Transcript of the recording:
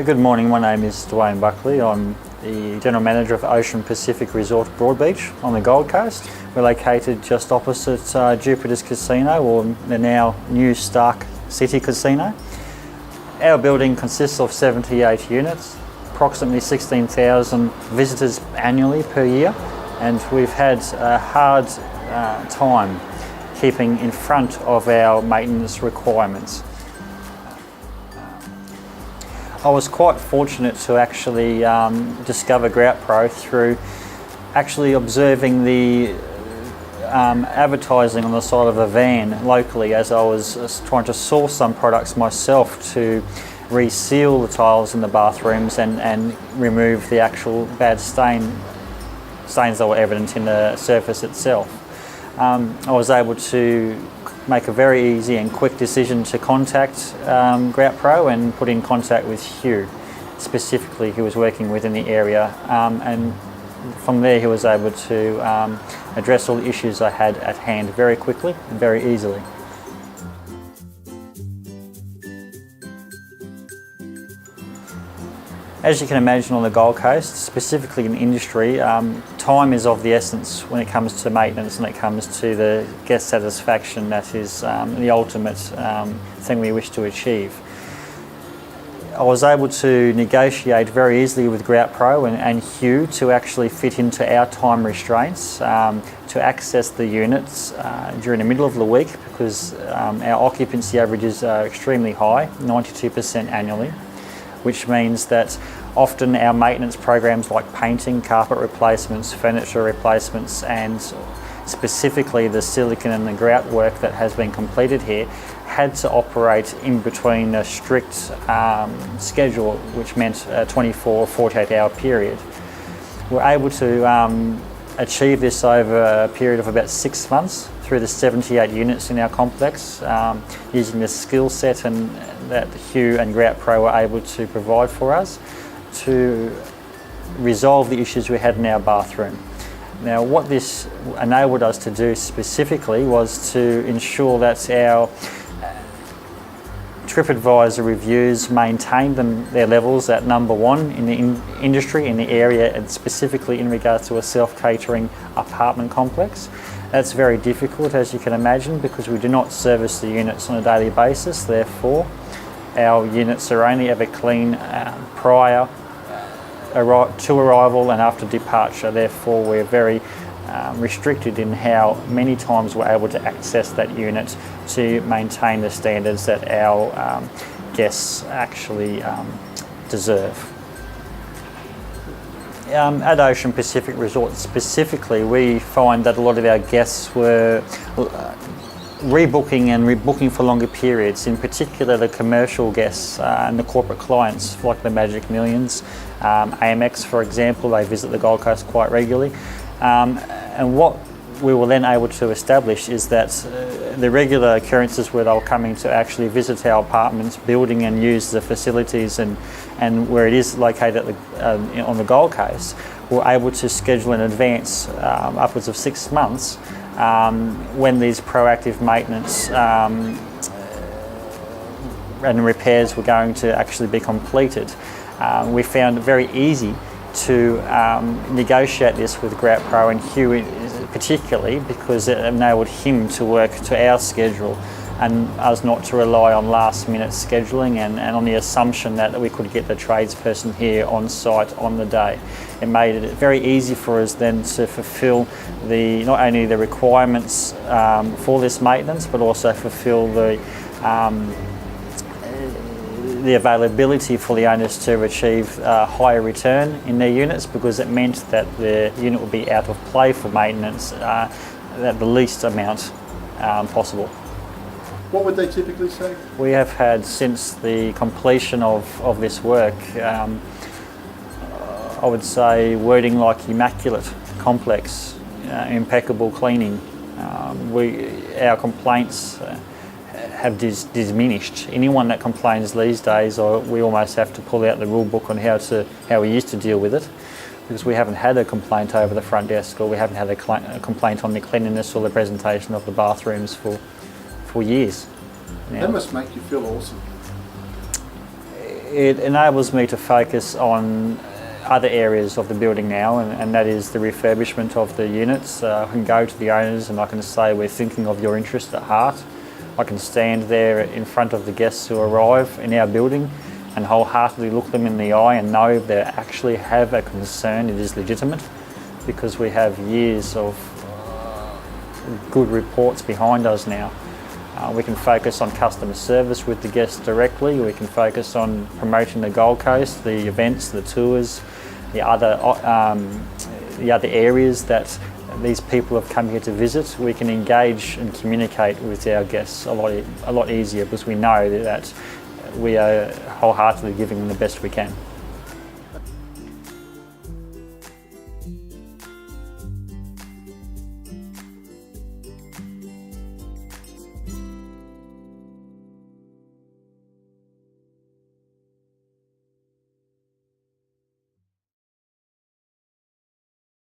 Good morning, my name is Dwayne Buckley. I'm the General Manager of Ocean Pacific Resort Broadbeach on the Gold Coast. We're located just opposite Jupiter's Casino, or the now new Stark City Casino. Our building consists of 78 units, approximately 16,000 visitors annually per year, and we've had a hard time keeping in front of our maintenance requirements. I was quite fortunate to actually discover GroutPro through actually observing the advertising on the side of a van locally as I was trying to source some products myself to reseal the tiles in the bathrooms and remove the actual bad stains that were evident in the surface itself. I was able to make a very easy and quick decision to contact GroutPro and put in contact with Hugh, specifically, who was working within the area, and from there he was able to address all the issues I had at hand very quickly and very easily. As you can imagine, on the Gold Coast, specifically in the industry, time is of the essence when it comes to maintenance and it comes to the guest satisfaction. That is the ultimate thing we wish to achieve. I was able to negotiate very easily with GroutPro and Hugh to actually fit into our time restraints, to access the units during the middle of the week, because our occupancy averages are extremely high, 92% annually, which means that often our maintenance programs like painting, carpet replacements, furniture replacements, and specifically the silicon and the grout work that has been completed here had to operate in between a strict schedule, which meant a 24 or 48 hour period. We're able to achieve this over a period of about 6 months through the 78 units in our complex, using the skill set and that Hugh and GroutPro were able to provide for us to resolve the issues we had in our bathroom. Now, what this enabled us to do specifically was to ensure that our TripAdvisor reviews maintained their levels at #1 in the industry, in the area, and specifically in regards to a self-catering apartment complex. That's very difficult, as you can imagine, because we do not service the units on a daily basis. Therefore, our units are only ever clean prior to arrival and after departure. Therefore, we're very restricted in how many times we're able to access that unit to maintain the standards that our guests actually deserve. At Ocean Pacific Resort specifically, we find that a lot of our guests were rebooking and rebooking for longer periods, in particular the commercial guests and the corporate clients like the Magic Millions, AMX for example. They visit the Gold Coast quite regularly, and what we were then able to establish is that the regular occurrences where they were coming to actually visit our apartments building and use the facilities and where it is located on the Gold Coast, we're able to schedule in advance upwards of 6 months when these proactive maintenance and repairs were going to actually be completed. We found it very easy to negotiate this with GroutPro and Hugh particularly, because it enabled him to work to our schedule and us not to rely on last minute scheduling and on the assumption that we could get the tradesperson here on site on the day. It made it very easy for us then to fulfill not only the requirements for this maintenance, but also fulfill the availability for the owners to achieve a higher return in their units, because it meant that the unit would be out of play for maintenance at the least amount possible. What would they typically say? We have had, since the completion of this work, I would say wording like immaculate, complex, impeccable cleaning. Our complaints have diminished. Anyone that complains these days, we almost have to pull out the rule book on how we used to deal with it, because we haven't had a complaint over the front desk, or we haven't had a complaint on the cleanliness or the presentation of the bathrooms for years now. That must make you feel awesome. It enables me to focus on other areas of the building now, and that is the refurbishment of the units. I can go to the owners and I can say, we're thinking of your interest at heart. I can stand there in front of the guests who arrive in our building and wholeheartedly look them in the eye and know if they actually have a concern, it is legitimate, because we have years of good reports behind us now. We can focus on customer service with the guests directly. We can focus on promoting the Gold Coast, the events, the tours, the other areas that these people have come here to visit. We can engage and communicate with our guests a lot easier, because we know that we are wholeheartedly giving them the best we can.